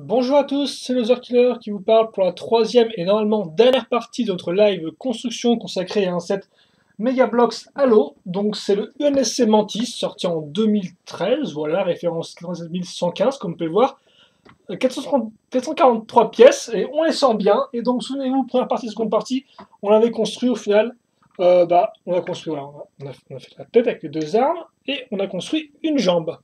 Bonjour à tous, c'est Killer qui vous parle pour la troisième et normalement dernière partie de notre live construction consacrée à un set Megablocks Halo. Donc c'est le UNSC Mantis sorti en 2013, voilà, référence 14115 comme vous pouvez le voir. 443 pièces et on les sent bien. Et donc souvenez-vous, première partie, seconde partie, on l'avait construit au final. On a construit, voilà, on a fait la tête avec les deux armes et on a construit une jambe.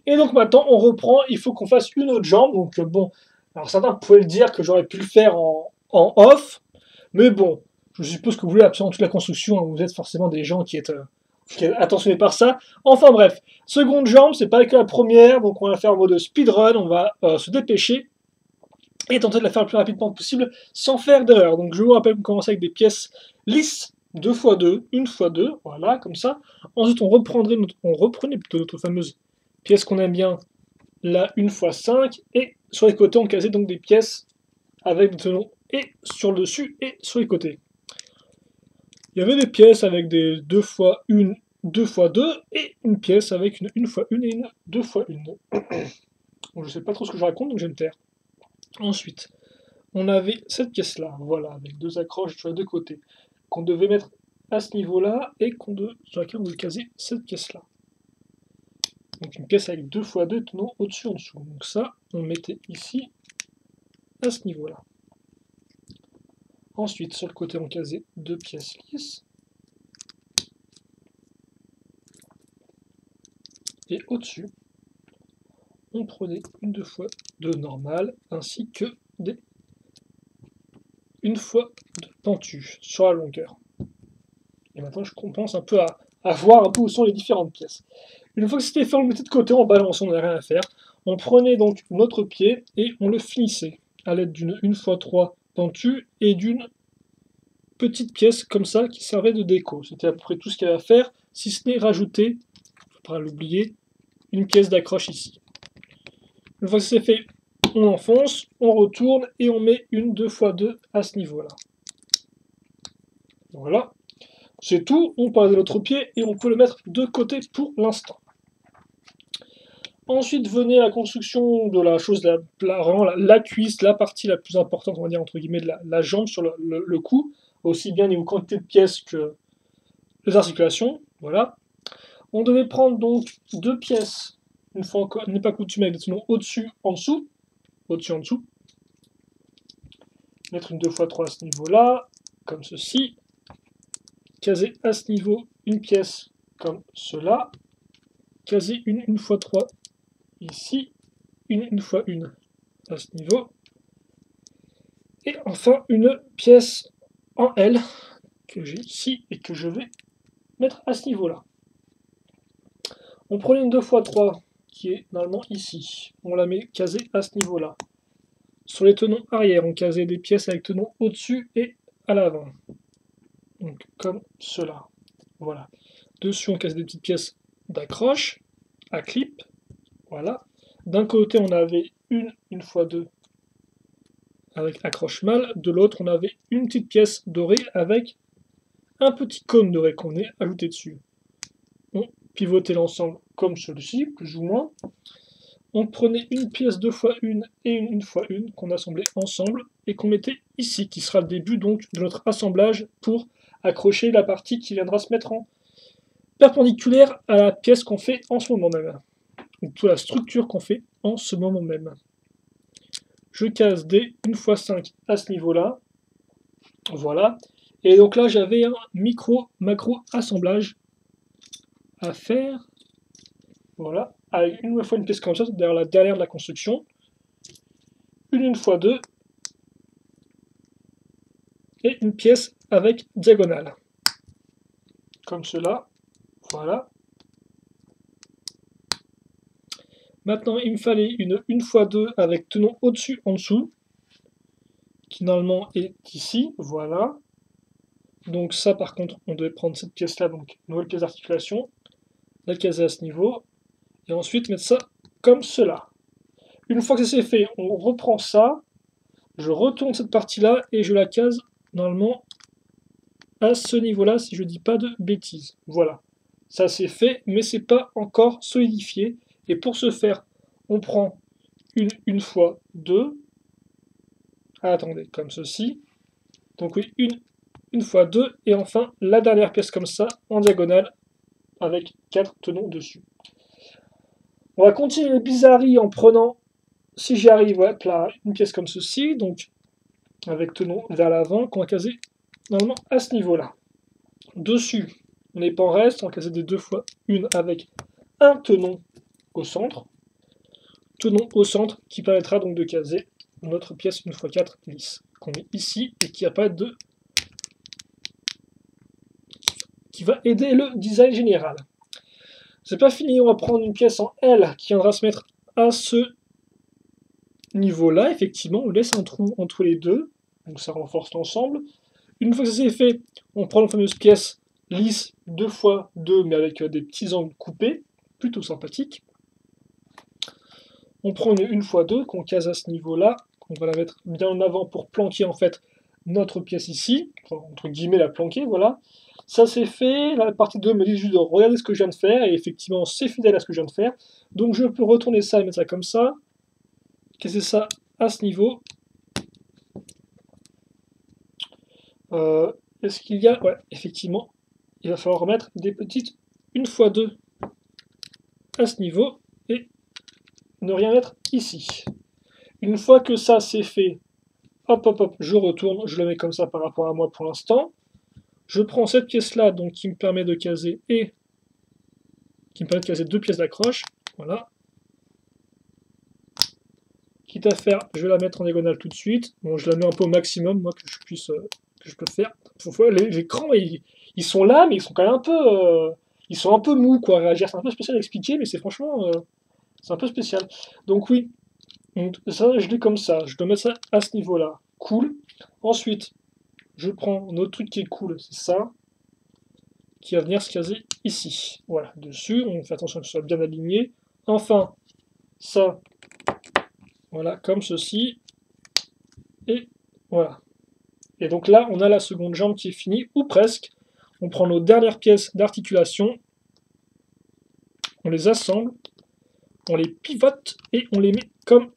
Et donc maintenant, on reprend, il faut qu'on fasse une autre jambe. Donc bon, alors certains pouvaient le dire que j'aurais pu le faire en off, mais bon, je suppose que vous voulez absolument toute la construction, hein, vous êtes forcément des gens qui êtes attentionnés par ça. Enfin bref, seconde jambe, c'est pas que la première, donc on va la faire en mode speedrun, on va se dépêcher et tenter de la faire le plus rapidement possible sans faire d'erreur. Donc je vous rappelle qu'on commence avec des pièces lisses, 2x2, 1x2, voilà, comme ça. Ensuite, on reprenait plutôt notre fameuse pièce qu'on aime bien, la 1x5, et sur les côtés, on casait donc des pièces avec des tenons et sur le dessus et sur les côtés. Il y avait des pièces avec des 2x1, 2x2, et une pièce avec une 1x1 et une 2x1. Bon, je sais pas trop ce que je raconte, donc je vais me taire. Ensuite, on avait cette pièce-là, voilà, avec deux accroches sur les deux côtés, qu'on devait mettre à ce niveau-là, et sur laquelle on devait caser cette pièce-là. Donc une pièce avec 2x2 tenons au-dessus, en dessous. Donc ça, on mettait ici, à ce niveau-là. Ensuite, sur le côté, on casait deux pièces lisses. Et au-dessus, on prenait une 2x2 normale, ainsi que des 1x2 pentues sur la longueur. Et maintenant, je commence un peu à voir un peu où sont les différentes pièces. Une fois que c'était fait, on le mettait de côté en balançant, on n'avait rien à faire. On prenait donc notre pied et on le finissait à l'aide d'une 1x3 pentue et d'une petite pièce comme ça qui servait de déco. C'était à peu près tout ce qu'il y avait à faire, si ce n'est rajouter, il ne faut pas l'oublier, une pièce d'accroche ici. Une fois que c'est fait, on enfonce, on retourne et on met une 2x2 à ce niveau-là. Voilà. C'est tout, on passe de l'autre pied et on peut le mettre de côté pour l'instant. Ensuite venait la construction de la chose, vraiment la cuisse, la partie la plus importante, on va dire entre guillemets, de la jambe sur le cou, aussi bien niveau quantité de pièces que les articulations. Voilà. On devait prendre donc deux pièces, une fois encore, n'est pas coutume avec des tenons au-dessus, en dessous, au-dessus, en dessous. Mettre une 2x3 à ce niveau-là, comme ceci. Caser à ce niveau une pièce comme cela. Caser une 1x3 ici, une 1x1 à ce niveau. Et enfin une pièce en L que j'ai ici et que je vais mettre à ce niveau-là. On prenait une 2x3 qui est normalement ici. On la met casée à ce niveau-là. Sur les tenons arrière, on casait des pièces avec tenons au-dessus et à l'avant. Donc comme cela. Voilà. Dessus, on casse des petites pièces d'accroche, à clip. Voilà. D'un côté, on avait une 1x2 avec accroche mâle. De l'autre, on avait une petite pièce dorée avec un petit cône doré qu'on est ajouté dessus. On pivotait l'ensemble comme celui-ci, plus ou moins. On prenait une pièce 2x1 et une 1x1 qu'on assemblait ensemble et qu'on mettait ici, qui sera le début donc de notre assemblage pour accrocher la partie qui viendra se mettre en perpendiculaire à la pièce qu'on fait en ce moment même, ou toute la structure qu'on fait en ce moment même. Je case des 1x5 à ce niveau-là, voilà, et donc là j'avais un macro assemblage à faire, voilà, avec une fois une pièce comme ça, derrière la dernière de la construction, une 1x2, et une pièce avec diagonale, comme cela, voilà. Maintenant, il me fallait une 1x2 avec tenon au-dessus, en dessous, qui normalement est ici, voilà. Donc ça, par contre, on devait prendre cette pièce-là, donc nouvelle pièce d'articulation, la caser à ce niveau, et ensuite mettre ça comme cela. Une fois que c'est fait, on reprend ça, je retourne cette partie-là, et je la case, normalement, à ce niveau-là, si je dis pas de bêtises. Voilà. Ça c'est fait, mais c'est pas encore solidifié. Et pour ce faire, on prend une fois 2. Ah, attendez, comme ceci. Donc oui, une fois 2. Et enfin, la dernière pièce comme ça, en diagonale, avec 4 tenons dessus. On va continuer les bizarreries en prenant, si j'y arrive, ouais, là, une pièce comme ceci, donc avec tenon vers l'avant, qu'on va caser normalement à ce niveau-là. Dessus, on n'est pas en reste, on va caser des 2 fois une avec un tenon au centre. Tenon au centre qui permettra donc de caser notre pièce une fois 4 lisse, qu'on met ici et qui apparaît qui va aider le design général. C'est pas fini, on va prendre une pièce en L qui viendra se mettre à ce niveau-là. Effectivement, on laisse un trou entre les deux, donc ça renforce l'ensemble. Une fois que ça c'est fait, on prend la fameuse pièce lisse 2 fois 2, mais avec des petits angles coupés, plutôt sympathique. On prend une fois 2 qu'on case à ce niveau-là, on va la mettre bien en avant pour planquer en fait notre pièce ici, enfin, entre guillemets la planquer, voilà. Ça c'est fait, la partie 2 me dit juste de regarder ce que je viens de faire, et effectivement c'est fidèle à ce que je viens de faire. Donc je peux retourner ça et mettre ça comme ça, caser ça à ce niveau. Est-ce qu'il y a... Ouais, effectivement, il va falloir remettre des petites 1 fois 2 à ce niveau, et ne rien mettre ici. Une fois que ça c'est fait, hop hop hop, je retourne, je le mets comme ça par rapport à moi pour l'instant. Je prends cette pièce-là, donc qui me permet de caser et qui me permet de caser 2 pièces d'accroche. Voilà. Quitte à faire, je vais la mettre en diagonale tout de suite. Bon, je la mets un peu au maximum, moi, que je puisse, que je peux faire. Les crans, ils sont là, mais ils sont quand même un peu, ils sont un peu mous, quoi. Réagir, c'est un peu spécial à expliquer, mais c'est franchement, c'est un peu spécial. Donc oui, donc, ça, je l'ai comme ça. Je dois mettre ça à ce niveau-là. Cool. Ensuite, je prends un autre truc qui est cool, c'est ça, qui va venir se caser ici. Voilà, dessus, on fait attention que ce soit bien aligné. Enfin, ça, voilà, comme ceci. Et voilà. Et donc là, on a la seconde jambe qui est finie, ou presque. On prend nos dernières pièces d'articulation, on les assemble, on les pivote et on les met comme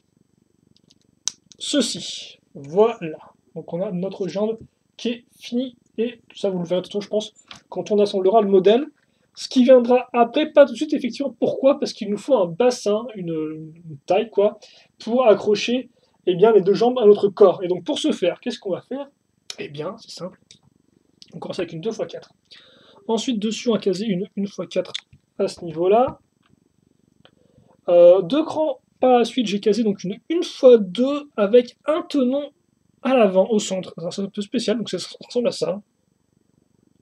ceci. Voilà. Donc on a notre jambe qui est finie, et tout ça vous le verrez tout le temps, je pense, quand on assemblera le modèle. Ce qui viendra après, pas tout de suite, effectivement. Pourquoi? Parce qu'il nous faut un bassin, une taille, quoi, pour accrocher eh bien, les 2 jambes à notre corps. Et donc pour ce faire, qu'est-ce qu'on va faire? Eh bien, c'est simple. On commence avec une 2 x 4. Ensuite, dessus, on va caser une 1 x 4 à ce niveau-là. 2 crans par la suite, j'ai casé donc une 1 x 2 avec un tenon à l'avant, au centre. C'est un peu spécial, donc ça ressemble à ça.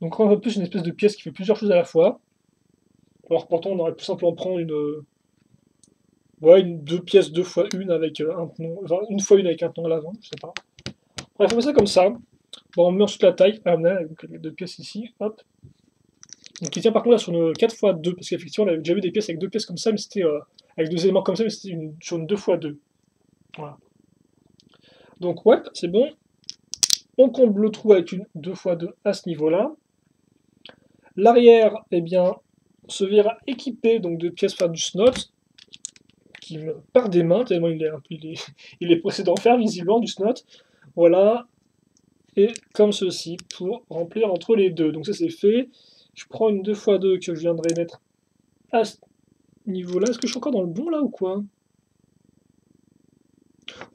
Donc on a plus une espèce de pièce qui fait plusieurs choses à la fois. Alors pourtant, on aurait pu simplement prendre une 2 pièces 2 x 1 avec un tenon, enfin 1 x 1 avec un tenon à l'avant, je sais pas. Bref, on fait ça comme ça. Bon, on met ensuite la taille, avec les 2 pièces ici, hop. Donc il tient par contre là sur une 4 x 2, parce qu'effectivement on avait déjà vu des pièces avec 2 pièces comme ça, mais c'était avec 2 éléments comme ça, mais c'était sur une 2 x 2. Voilà. Donc ouais, c'est bon. On comble le trou avec une 2 x 2 à ce niveau-là. L'arrière, eh bien, se verra équipé donc de pièces pour faire du snot, qui me part des mains, tellement il est pressé d'en faire visiblement du snot. Voilà. Et comme ceci, pour remplir entre les deux. Donc ça c'est fait. Je prends une 2 x 2 que je viendrai mettre à ce niveau-là. Est-ce que je suis encore dans le bon là ou quoi?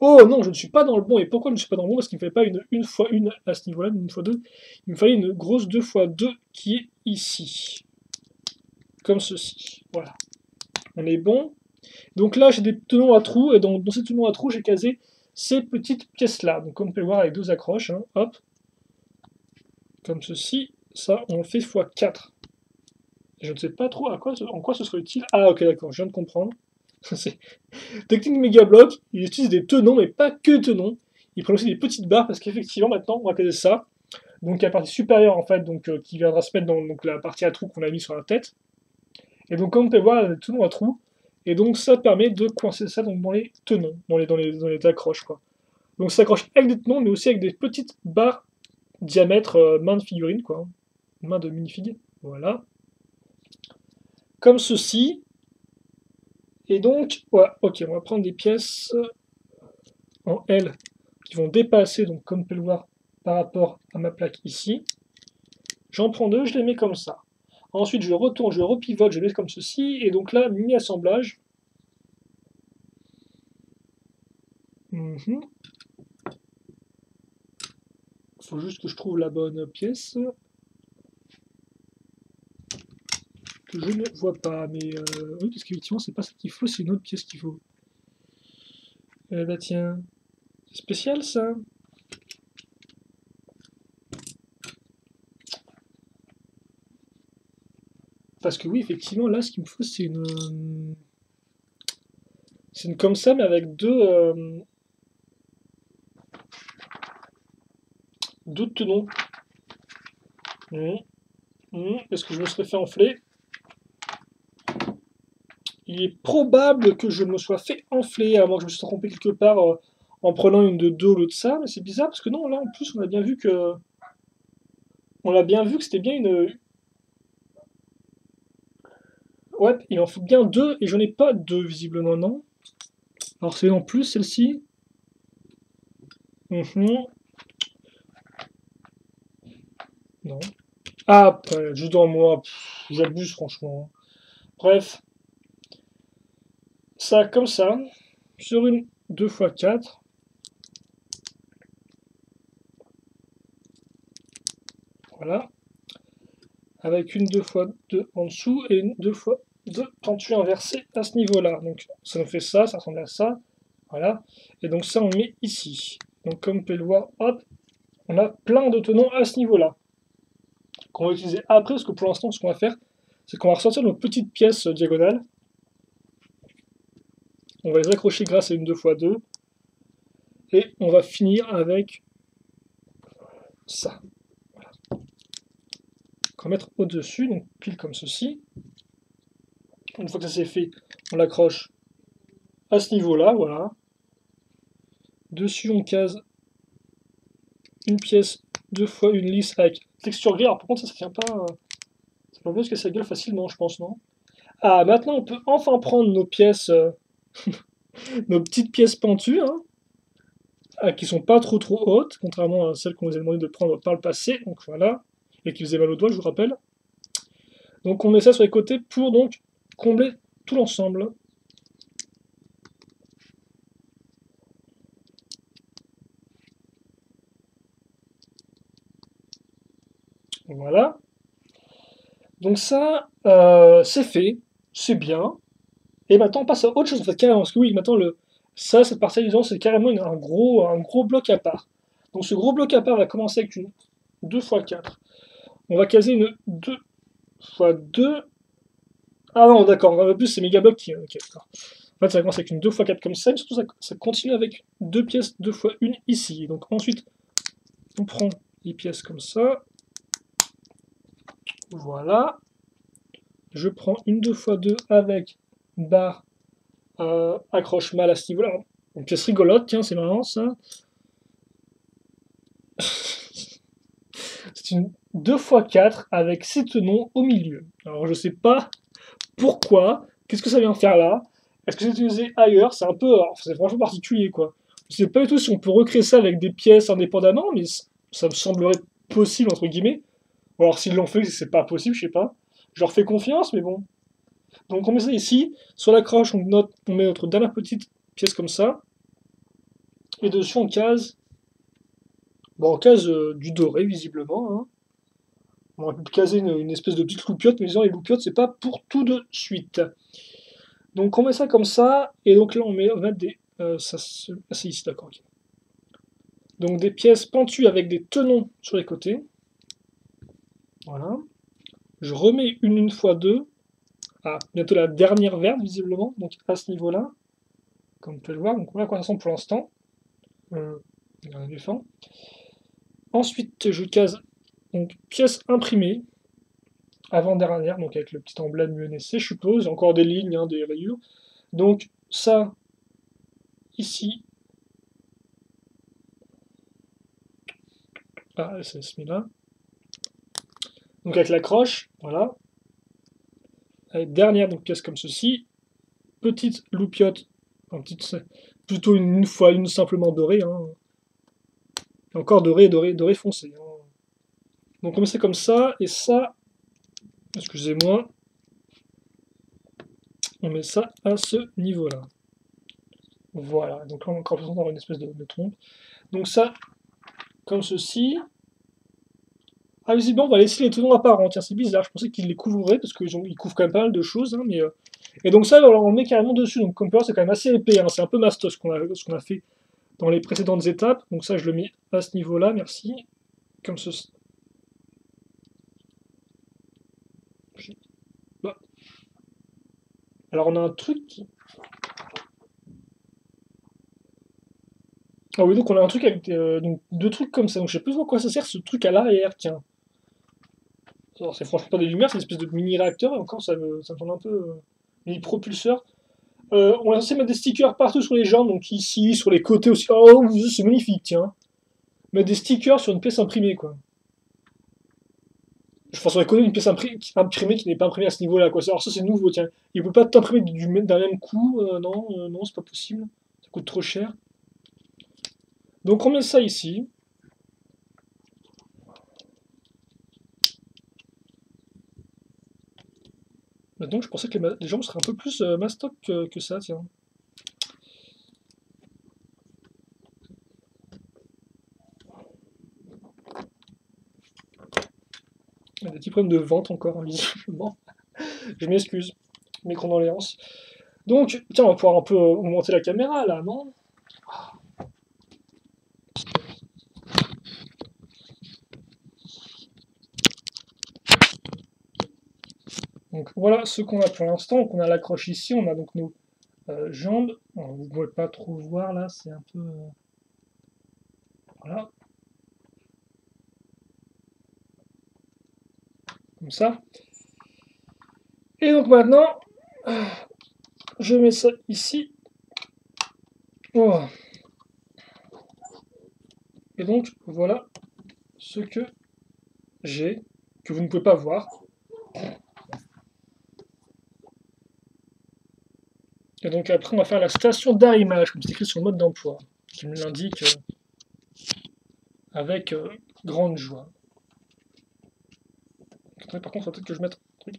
Oh non, je ne suis pas dans le bon. Et pourquoi je ne suis pas dans le bon? Parce qu'il ne me fallait pas une 1 x 1 à ce niveau-là, une 1 x 2. Il me fallait une grosse 2 x 2 qui est ici. Comme ceci. Voilà. On est bon. Donc là, j'ai des tenons à trous. Et dans ces tenons à trous, j'ai casé ces petites pièces-là. Donc comme on peut le voir avec 2 accroches. Hein, hop. Comme ceci. Ça, on le fait x 4. Je ne sais pas trop en quoi ce serait utile. Ah ok, d'accord, je viens de comprendre. C'est technique méga bloc, ils utilisent des tenons, mais pas que tenons. Ils prennent aussi des petites barres, parce qu'effectivement, maintenant, on va caser ça. Donc il y a la partie supérieure, en fait, donc, qui viendra se mettre dans donc, la partie à trous qu'on a mis sur la tête. Et donc, comme on peut voir, il y a des tenons à trous. Et donc, ça permet de coincer ça donc, dans les tenons, dans les accroches, quoi. Donc, ça s'accroche avec des tenons, mais aussi avec des petites barres diamètre main de figurine, quoi. Main de minifig. Voilà. Comme ceci. Et donc, ouais, ok, on va prendre des pièces en L qui vont dépasser, donc comme on peut le voir, par rapport à ma plaque ici. J'en prends deux, je les mets comme ça. Ensuite, je retourne, je repivote, je les mets comme ceci. Et donc là, mini-assemblage. Faut juste que je trouve la bonne pièce. Que je ne vois pas, mais oui, parce qu'effectivement, c'est pas ça qu'il faut, c'est une autre pièce qu'il faut. Eh bah tiens, c'est spécial ça. Parce que oui, effectivement, là, ce qu'il me faut, c'est une... C'est une comme ça, mais avec deux tenons. Est-ce que je me serais fait enfler? Il est probable que je me sois fait enfler, à moins que je me sois trompé quelque part en prenant une de deux au lieu de ça, mais c'est bizarre parce que non, là en plus on a bien vu que. On l'a bien vu que c'était bien une. Ouais, il en faut bien deux, et j'en ai pas deux visiblement, non? Alors c'est en plus celle-ci. Non. Ah, juste dans moi, j'abuse franchement. Bref, ça comme ça, sur une 2x4. Voilà. Avec une 2x2 en dessous et une 2x2 pentu inversé à ce niveau-là. Donc ça nous fait ça, ça ressemble à ça. Voilà. Et donc ça, on le met ici. Donc comme vous pouvez le voir, hop, on a plein de tenons à ce niveau-là. Qu'on va utiliser après, parce que pour l'instant, ce qu'on va faire, c'est qu'on va ressortir nos petites pièces diagonales. On va les accrocher grâce à une 2x2. Et on va finir avec ça. Voilà. On va mettre au-dessus, donc pile comme ceci. Une fois que ça c'est fait, on l'accroche à ce niveau-là, voilà. Dessus, on case une pièce, deux fois une lisse avec texture gris. Alors par contre, ça tient pas. Ça peut bien se casser la gueule facilement, je pense, non? Ah, maintenant, on peut enfin prendre nos pièces, nos petites pièces pentues, hein, qui sont pas trop hautes, contrairement à celles qu'on vous a demandé de prendre par le passé. Donc voilà, et qui faisaient mal aux doigts, je vous rappelle. Donc on met ça sur les côtés pour donc combler tout l'ensemble. Voilà. Donc ça, c'est fait, c'est bien. Et maintenant, on passe à autre chose, en fait, carrément. Parce que oui, maintenant, ça, cette partie disons, c'est carrément un gros bloc à part. Donc ce gros bloc à part va commencer avec une 2x4. On va caser une 2x2. Ah non, d'accord, en plus, c'est méga bloc qui. Ok, d'accord. En fait, ça commence avec une 2x4 comme ça, mais surtout, ça continue avec deux pièces 2x1 ici. Donc ensuite, on prend les pièces comme ça. Voilà. Je prends une 2x2 avec barre accroche mal à ce niveau-là. Une pièce rigolote, tiens, c'est marrant ça. C'est une 2x4 avec 6 tenons au milieu. Alors je sais pas pourquoi, qu'est-ce que ça vient faire là? Est-ce que c'est utilisé ailleurs? C'est un peu, c'est franchement particulier quoi. Je sais pas du tout si on peut recréer ça avec des pièces indépendamment, mais ça me semblerait possible entre guillemets. Ou alors s'ils l'ont fait, c'est pas possible, je sais pas. Je leur fais confiance, mais bon. Donc on met ça ici. Sur la croche, on met notre dernière petite pièce comme ça. Et dessus, on case. Bon, on case du doré, visiblement. Hein. On aurait pu caser une espèce de petite loupiote, mais disons, les loupiotes, c'est pas pour tout de suite. Donc on met ça comme ça. Et donc là, on va mettre des. C'est ici, d'accord. Okay. Donc des pièces pentues avec des tenons sur les côtés. Voilà. Je remets une fois deux. Ah, bientôt la dernière verte, visiblement. Donc à ce niveau-là. Comme vous pouvez le voir. Donc voilà à quoi ça ressemble pour l'instant. Ensuite, je case donc pièce imprimée, avant-dernière, donc avec le petit emblème UNSC, je suppose, encore des lignes, hein, des rayures. Donc ça, ici, ah, ça se met là. Donc avec la croche, voilà. Avec dernière donc pièce comme ceci. petite loupiote, enfin, plutôt une fois une simplement dorée, hein. Et encore doré, doré, doré foncé, hein. Donc on met ça comme ça, et ça, excusez-moi, on met ça à ce niveau-là. Voilà, donc là on a encore besoin d'avoir une espèce de trompe. Donc ça, comme ceci. Ah, visiblement, on va laisser les tenons apparents. Tiens, c'est bizarre, je pensais qu'ils les couvraient, parce qu'ils couvrent quand même pas mal de choses, hein, mais... Et donc ça, alors, on le met carrément dessus, donc comme peut voir, c'est quand même assez épais, hein. C'est un peu mastoc ce qu'on a fait dans les précédentes étapes. Donc ça, je le mets à ce niveau-là, merci. Comme ceci. Bah. Alors on a un truc qui... Ah oui, donc on a un truc avec donc, deux trucs comme ça. Donc je sais plus à quoi ça sert ce truc à l'arrière, tiens. Alors, c'est franchement pas des lumières, c'est une espèce de mini réacteur, et encore ça me semble un peu mini propulseur. On a censé mettre des stickers partout sur les jambes, donc ici, sur les côtés aussi. Oh, c'est magnifique, tiens. Mettre des stickers sur une pièce imprimée, quoi. Je pense qu'on connaît une pièce imprimée qui n'est pas imprimée à ce niveau-là, quoi. Alors ça, c'est nouveau, tiens. Il peut pas t'imprimer d'un même coup, non, non, c'est pas possible. Ça coûte trop cher. Donc on met ça ici. Donc je pensais que les jambes seraient un peu plus mastoc que ça, tiens. Il y a des petits problèmes de vente encore, hein, visiblement. Je m'excuse. Mes condoléances. Donc, tiens, on va pouvoir un peu augmenter la caméra, là, non? Donc voilà ce qu'on a pour l'instant. Donc on a l'accroche ici, on a donc nos jambes. Alors, vous ne pouvez pas trop voir là, c'est un peu... voilà. Comme ça. Et donc maintenant, je mets ça ici. Oh. Et donc voilà ce que j'ai, que vous ne pouvez pas voir. Et donc après, on va faire la station d'arrimage, comme c'est écrit sur le mode d'emploi, qui me l'indique avec grande joie. Par contre, il faut peut-être que je mette un truc.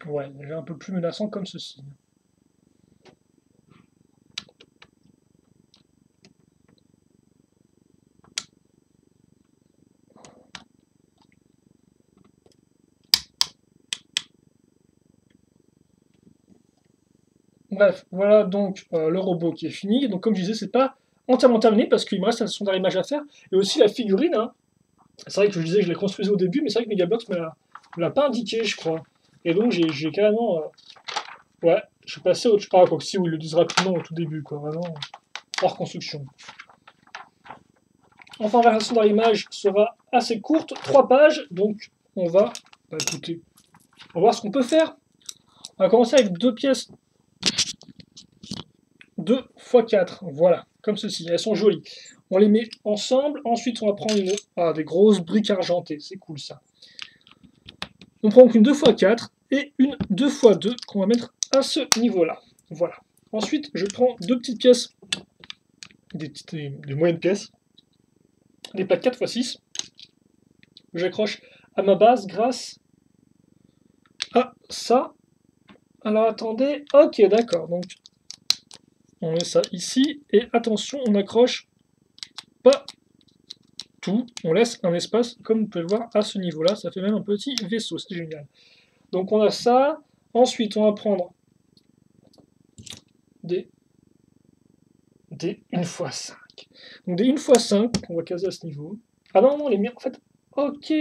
Ouais, déjà un peu plus menaçant comme ceci. Bref, voilà donc le robot qui est fini. Donc comme je disais, c'est pas entièrement terminé parce qu'il me reste un son d'arrimage à faire. Et aussi la figurine, hein. C'est vrai que je disais que je l'ai construisais au début, mais c'est vrai que Megablox me l'a pas indiqué, je crois. Et donc j'ai carrément... ouais, je suis passé au... Ah, quoi que si, oui, ils le disent rapidement au tout début, quoi. Vraiment, hors construction. Enfin, la version d'arrimage sera assez courte, 3 pages, donc on va... Bah écoutez, on va voir ce qu'on peut faire. On va commencer avec deux pièces 2 x 4, voilà, comme ceci, elles sont jolies. On les met ensemble, ensuite on va prendre des grosses briques argentées, c'est cool ça. On prend donc une 2 x 4 et une 2 x 2 qu'on va mettre à ce niveau-là. Voilà. Ensuite, je prends deux petites pièces, des moyennes pièces, des plaques 4 x 6, que j'accroche à ma base grâce à ça. Alors attendez, ok d'accord, donc on met ça ici, et attention, on accroche pas tout, on laisse un espace, comme vous pouvez le voir, à ce niveau-là, ça fait même un petit vaisseau, c'est génial. Donc on a ça, ensuite on va prendre des 1 x 5. Donc des 1 x 5, on va caser à ce niveau. Ah non, non, les miens, en fait, ok.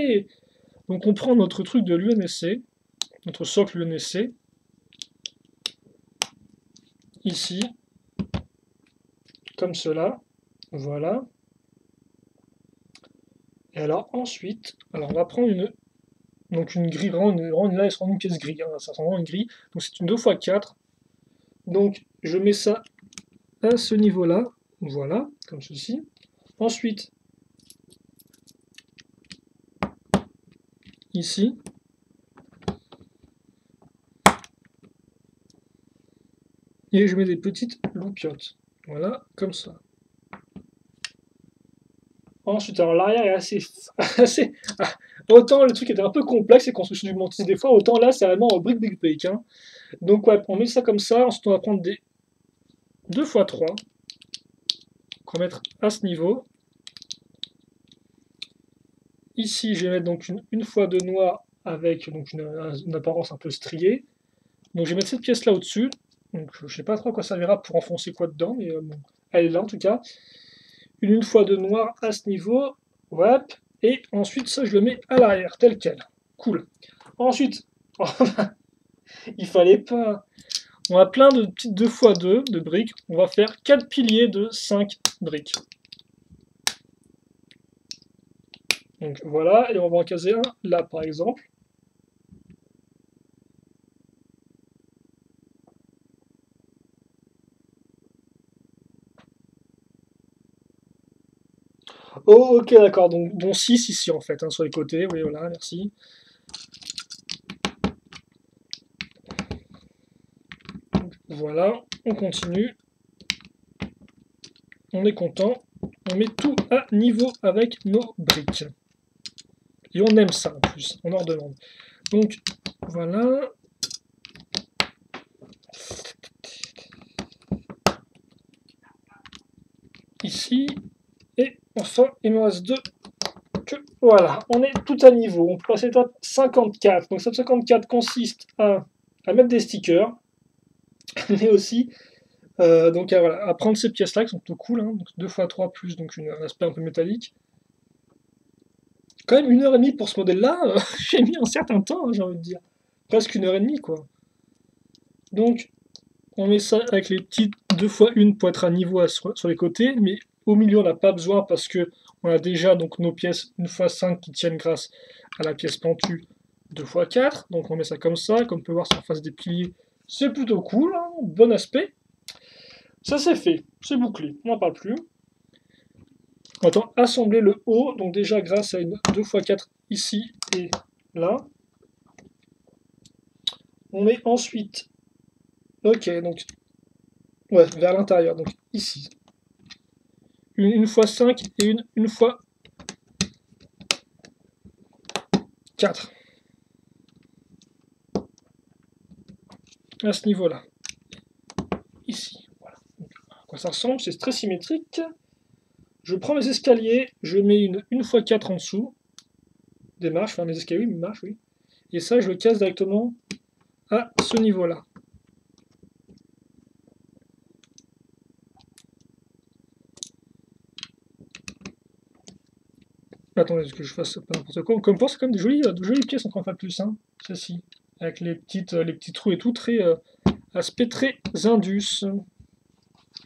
Donc on prend notre truc de l'UNSC, notre socle UNSC, ici, comme cela, voilà. Et alors ensuite, alors on va prendre une Donc une grille, là, elle sera une pièce gris, hein, ça sera vraiment une grille. Donc c'est une 2x4. Donc je mets ça à ce niveau-là, voilà, comme ceci. Ensuite, ici, et je mets des petites loupiottes, voilà, comme ça. Ensuite, alors l'arrière est assez, autant le truc était un peu complexe et construction du Mantis des fois, autant là c'est vraiment en brique. Hein. Donc ouais, on met ça comme ça, ensuite on va prendre des 2x3, qu'on va mettre à ce niveau. Ici, je vais mettre donc une fois de noir avec donc une apparence un peu striée. Donc je vais mettre cette pièce là au-dessus. Donc je sais pas trop à quoi ça servira pour enfoncer quoi dedans, mais bon, elle est là en tout cas. Une fois de noir à ce niveau. Voilà. Et ensuite, ça, je le mets à l'arrière, tel quel. Cool. Ensuite, il fallait pas. On a plein de petites 2x2 de briques. On va faire 4 piliers de 5 briques. Donc voilà, et on va en caser un là par exemple. Oh, ok, d'accord, donc bon 6 ici en fait, hein, sur les côtés, oui, voilà, merci. Voilà, on continue. On est content. On met tout à niveau avec nos briques. Et on aime ça en plus, on en demande. Donc voilà. Ici. Et enfin, il me reste deux. Voilà, on est tout à niveau. On passe à l'étape 54. Donc cette 54 consiste à mettre des stickers, mais aussi donc voilà, à prendre ces pièces-là qui sont plutôt cool, hein, donc 2x3 plus donc un aspect un peu métallique. Quand même 1h30 pour ce modèle-là, j'ai mis un certain temps, hein, j'ai envie de dire. Presque 1h30 quoi. Donc on met ça avec les petites 2x1 pour être à niveau sur les côtés, mais au milieu on n'a pas besoin parce que on a déjà donc nos pièces 1x5 qui tiennent grâce à la pièce pentue 2x4. Donc on met ça comme ça, comme on peut voir sur la face des piliers, c'est plutôt cool, hein, bon aspect. Ça c'est fait, c'est bouclé, on n'en parle plus. On va assembler le haut, donc déjà grâce à une 2x4 ici et là. On met ensuite, ok, donc, ouais, vers l'intérieur, donc ici. Une fois 5 et une fois 4. À ce niveau-là. Ici, voilà. Donc, à quoi ça ressemble? C'est très symétrique. Je prends mes escaliers, je mets une fois 4 en dessous. Des marches, enfin mes escaliers, oui, mes marches, oui. Et ça, je le casse directement à ce niveau-là. Attendez, est-ce que je fasse pas n'importe quoi? Comme c'est comme des jolies pièces en 3 plus, hein, ceci. Avec les petits trous et tout, très aspect très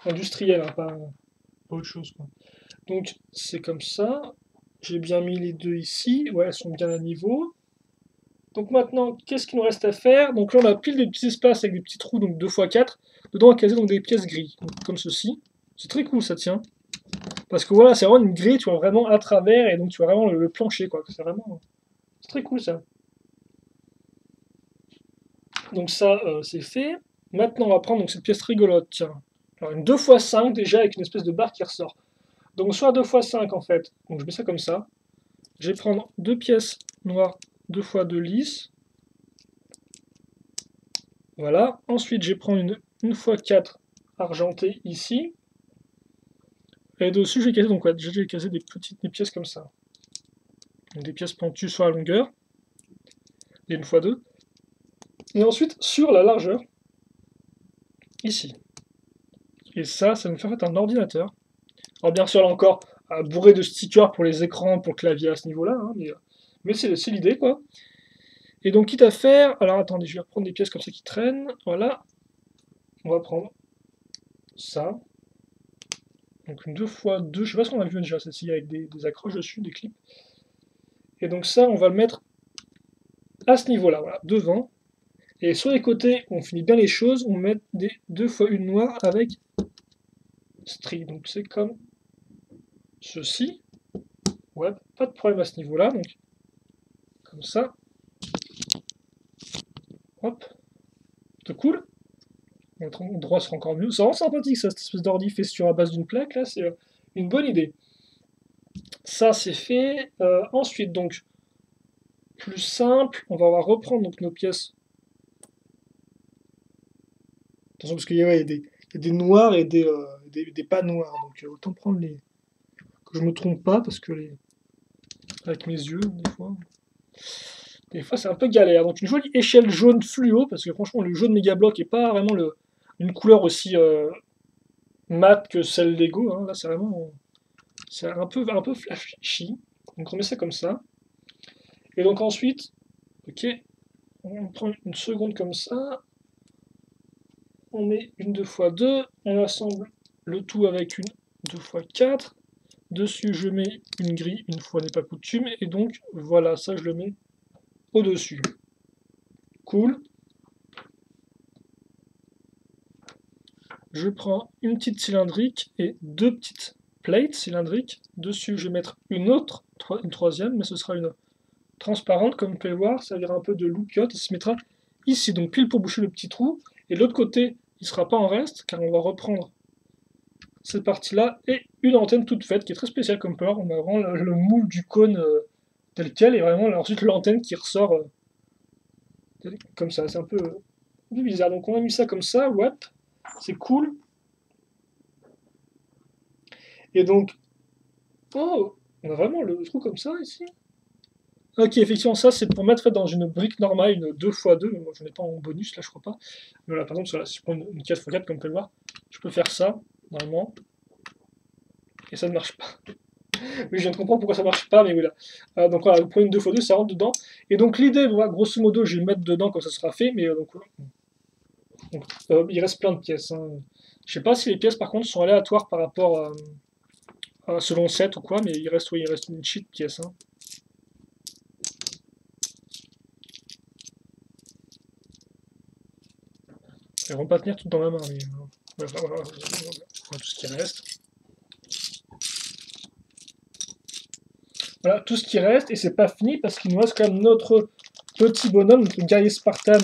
industriel, hein, pas autre chose, quoi. Donc c'est comme ça. J'ai bien mis les deux ici. Ouais, elles sont bien à niveau. Donc maintenant, qu'est-ce qu'il nous reste à faire? Donc là, on a pile des petits espaces avec des petits trous, donc 2x4. Dedans, on a casé donc des pièces grises, donc, comme ceci. C'est très cool, ça tient. Parce que voilà, c'est vraiment une grille, tu vois vraiment à travers, et donc tu vois vraiment le plancher, quoi. C'est très cool, ça. Donc ça, c'est fait. Maintenant, on va prendre donc, cette pièce rigolote, tiens. Alors, une 2x5 déjà, avec une espèce de barre qui ressort. Donc soit 2x5 en fait. Donc je mets ça comme ça. Je vais prendre deux pièces noires 2x2 lisses. Voilà. Ensuite, je vais prendre une 1x4 argentée ici. Et dessus, je vais caser, donc ouais, déjà, je vais caser des pièces comme ça. Donc des pièces pentues sur la longueur. Et 1x2. Et ensuite, sur la largeur, ici. Et ça nous fait en fait un ordinateur. Alors bien sûr, là encore, bourré de stickers pour les écrans, pour le clavier à ce niveau-là, hein, mais c'est l'idée, quoi. Et donc, quitte à faire... Alors, attendez, je vais reprendre des pièces comme ça qui traînent. Voilà. On va prendre ça. Donc, une 2x2. Je sais pas ce qu'on a vu déjà, celle-ci, avec des accroches dessus, des clips. Et donc ça, on va le mettre à ce niveau-là, voilà, devant. Et sur les côtés, on finit bien les choses, on met des 2 fois une noire avec string. Donc c'est comme ceci. Ouais, pas de problème à ce niveau-là, donc comme ça. Hop, c'est cool. Notre droit sera encore mieux. C'est vraiment sympathique ça, cette espèce d'ordi fait sur la base d'une plaque, là, c'est une bonne idée. Ça, c'est fait. Ensuite, donc, plus simple, on va reprendre donc, nos pièces. Attention, parce qu'il y a des noirs et des pas noirs, donc autant prendre les... Que je me trompe pas, parce que avec mes yeux, des fois c'est un peu galère. Donc une jolie échelle jaune fluo, parce que franchement le jaune méga bloc est pas vraiment une couleur aussi mate que celle Lego. Hein. Là c'est vraiment c'est un peu flashy. Donc on met ça comme ça. Et donc ensuite, ok, on prend une seconde comme ça. On met une 2x2. On assemble le tout avec une 2x4. Dessus je mets une grille, une fois n'est pas coutume. Et donc voilà, ça je le mets au-dessus. Cool. Je prends une petite cylindrique et 2 petites plates cylindriques. Dessus, je vais mettre une troisième, mais ce sera une transparente, comme vous pouvez voir. Ça verra un peu de loupiote. Ça se mettra ici, donc pile pour boucher le petit trou. Et de l'autre côté, il ne sera pas en reste, car on va reprendre cette partie-là et une antenne toute faite, qui est très spéciale comme peur. On a vraiment le moule du cône tel quel, et vraiment ensuite l'antenne qui ressort comme ça. C'est un peu bizarre. Donc on a mis ça comme ça, ouais, c'est cool. Et donc, oh, on a vraiment le trou comme ça ici. Ok, effectivement, ça c'est pour mettre dans une brique normale, une 2x2, mais moi j'en ai pas en bonus là, je crois pas. Mais là, par exemple, si je prends une 4x4, comme vous pouvez le voir, je peux faire ça, normalement, et ça ne marche pas. Oui, je viens de comprendre pourquoi ça marche pas, mais voilà. Donc voilà, vous prenez une 2x2, ça rentre dedans. Et donc l'idée, voilà, grosso modo, je vais le mettre dedans quand ça sera fait, mais il reste plein de pièces. Hein. Je sais pas si les pièces par contre sont aléatoires par rapport selon le set ou quoi, mais il reste une cheat pièce. Hein. Elles vont pas tenir tout dans la main, mais voilà, tout ce qui reste. Voilà, tout ce qui reste, et c'est pas fini parce qu'il nous reste quand même notre petit bonhomme, notre guerrier Spartan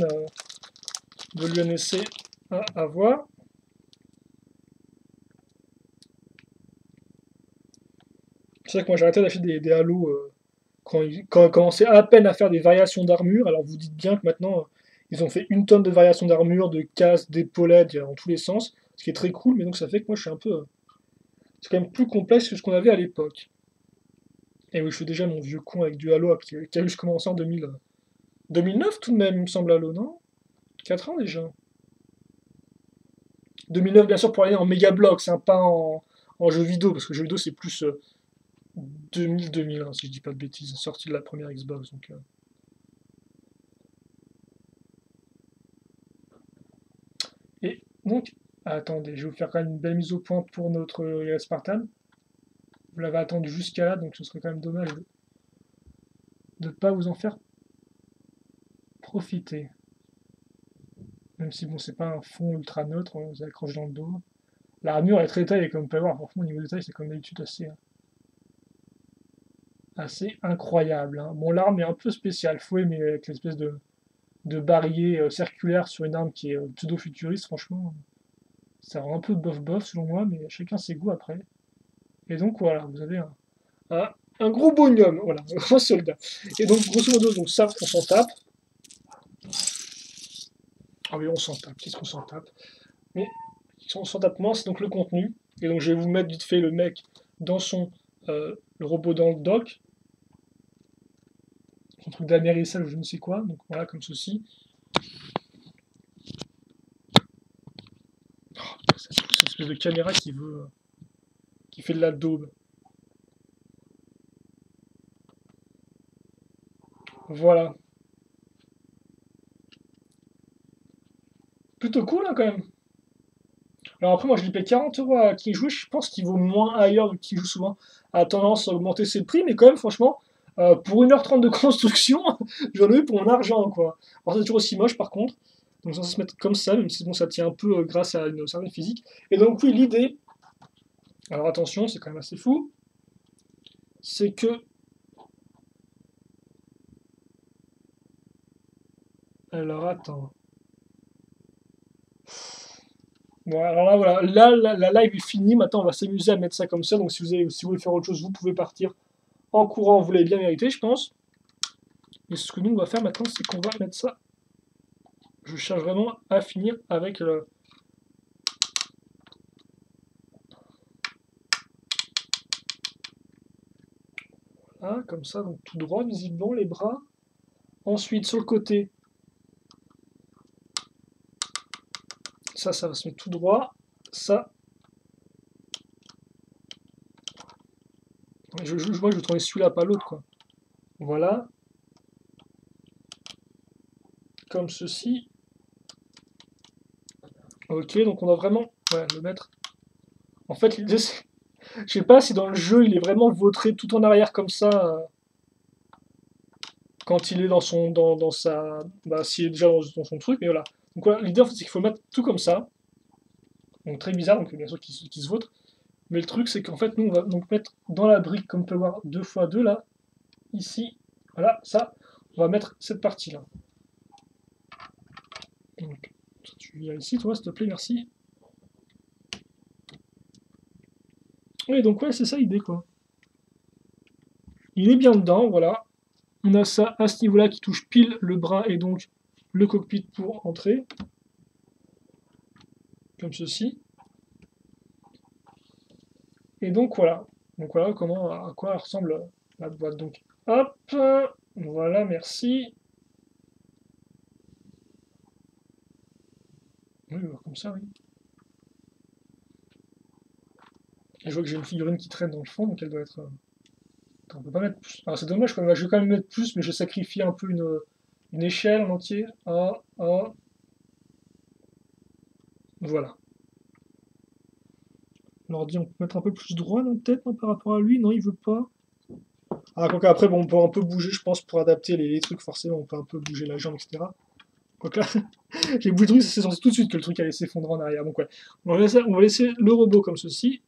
de l'UNSC à avoir. C'est vrai que moi j'ai arrêté d'acheter des halos quand ils commençaient à peine à faire des variations d'armure. Alors vous dites bien que maintenant ils ont fait une tonne de variations d'armure, de casques, d'épaulettes, dans tous les sens, ce qui est très cool, mais donc ça fait que moi je suis un peu. C'est quand même plus complexe que ce qu'on avait à l'époque. Et oui, je suis déjà mon vieux con avec du Halo qui a eu commencé en 2009 tout de même, il me semble, Halo, non? 4 ans déjà. 2009, bien sûr, pour aller en méga bloc, c'est pas en jeu vidéo, parce que jeu vidéo c'est plus 2000-2001, si je dis pas de bêtises, sortie de la première Xbox. Donc, Et donc, attendez, je vais vous faire quand même une belle mise au point pour notre Spartan. Vous l'avez attendu jusqu'à là, donc ce serait quand même dommage de ne pas vous en faire profiter. Même si bon, c'est pas un fond ultra neutre, on vous accroche dans le dos. L'armure est très taillée, comme vous pouvez voir. Franchement, au niveau détail, c'est comme d'habitude assez incroyable. Hein. Bon, l'arme est un peu spéciale, faut aimer avec l'espèce de barillet circulaire sur une arme qui est pseudo-futuriste, franchement. Ça rend un peu bof-bof selon moi, mais chacun ses goûts après. Et donc voilà, vous avez un gros bonhomme, voilà, un soldat. Et donc grosso modo, donc ça, on s'en tape. Ah oui, on s'en tape, qu'est-ce qu'on s'en tape? Mais on s'en tape moins, c'est donc le contenu. Et donc je vais vous mettre vite fait le mec dans le robot dans le dock. Son truc d'amérissage ou je ne sais quoi, donc voilà, comme ceci. Oh, cette espèce de caméra qui fait de la daube. Voilà. Plutôt cool hein, quand même. Alors après, moi je lui paye 40 € à qui joue, je pense qu'il vaut moins ailleurs, qui joue souvent, a tendance à augmenter ses prix, mais quand même, franchement, Pour 1h30 de construction, j'en ai eu pour mon argent, quoi. Alors c'est toujours aussi moche par contre. Donc ça se mettre comme ça, même si bon, ça tient un peu grâce à une certaine physique. Et donc oui, l'idée, alors attention, c'est quand même assez fou, c'est que... Alors attends. Bon, alors là, voilà, là, la live est finie, maintenant on va s'amuser à mettre ça comme ça, donc si vous voulez faire autre chose, vous pouvez partir en courant, vous l'avez bien mérité, je pense. Et ce que nous, on va faire maintenant, c'est qu'on va mettre ça. Je cherche vraiment à finir avec le... Voilà, comme ça, donc tout droit, visiblement, les bras. Ensuite, sur le côté, ça va se mettre tout droit. Ça, moi, je vais trouver celui-là, pas l'autre, quoi. Voilà, comme ceci. Ok, donc on va vraiment le mettre. En fait, l'idée, c'est... Je sais pas si dans le jeu, il est vraiment vautré tout en arrière comme ça, quand il est dans son... dans sa... Bah, s'il est déjà dans son truc, mais voilà. Donc voilà, l'idée, en fait, c'est qu'il faut mettre tout comme ça. Donc très bizarre, donc bien sûr qu'il se vautre. Mais le truc, c'est qu'en fait, nous, on va donc mettre dans la brique, comme on peut voir, 2x2, là, ici, voilà, ça, on va mettre cette partie-là. Donc, tu viens ici, toi, s'il te plaît, merci. Oui, donc ouais, c'est ça l'idée, quoi. Il est bien dedans, voilà. On a ça à ce niveau-là qui touche pile le bras et donc le cockpit pour entrer. Comme ceci. Et donc voilà. Donc voilà comment, à quoi ressemble la boîte. Donc hop, voilà, merci. Oui, comme ça, oui. Et je vois que j'ai une figurine qui traîne dans le fond, donc elle doit être... Attends, on peut pas mettre plus. Ah, c'est dommage, quand même. Je vais quand même mettre plus, mais je sacrifie un peu une échelle en entier. Ah, ah. Voilà. L'ordi, on peut mettre un peu plus droit, non, peut-être, non, par rapport à lui. Non, il veut pas. Ah, quoique après, bon, on peut un peu bouger, je pense, pour adapter les trucs, forcément, on peut un peu bouger la jambe, etc. Quoique là, j'ai bougé le truc, c'est censé tout de suite que le truc allait s'effondrer en arrière. Donc ouais, on va laisser le robot comme ceci.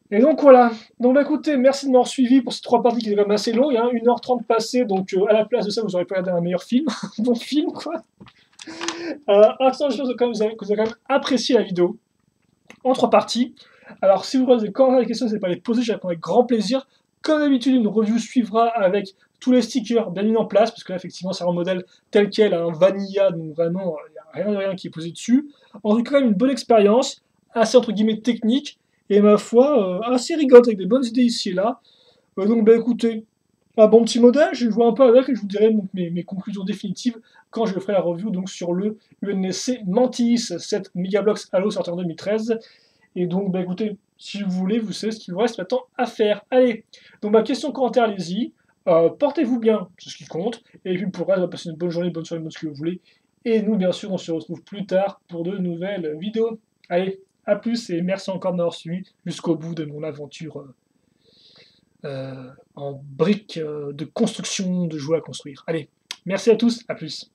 Et donc voilà. Donc bah, écoutez, merci de m'avoir suivi pour ces 3 parties qui étaient quand même assez longues, hein, 1h30 passées, donc à la place de ça, vous aurez pu regarder un meilleur film, un bon film, quoi. Instant, j'espère que vous avez quand même apprécié la vidéo en 3 parties. Alors si vous avez des questions, n'hésitez pas à les poser, je réponds avec grand plaisir. Comme d'habitude, une review suivra avec tous les stickers bien mis en place, parce que là, effectivement, c'est un modèle tel quel, un vanilla, donc vraiment, il n'y a rien de rien qui est posé dessus. En tout cas, une bonne expérience, assez entre guillemets technique, et ma foi, assez rigolote, avec des bonnes idées ici et là. Donc, bah écoutez, un bon petit modèle, je vois un peu avec, et je vous dirai donc, mes conclusions définitives quand je ferai la review donc, sur le UNSC Mantis 7 Megablox Halo sorti en 2013. Et donc, bah écoutez, si vous voulez, vous savez ce qu'il vous reste maintenant à faire. Allez, donc bah, question, commentaire, allez-y. Portez-vous bien, c'est ce qui compte. Et puis pour le reste, passez une bonne journée, bonne soirée, bonne ce que vous voulez. Et nous, bien sûr, on se retrouve plus tard pour de nouvelles vidéos. Allez, à plus et merci encore de m'avoir suivi jusqu'au bout de mon aventure en briques de construction de jouets à construire. Allez, merci à tous, à plus.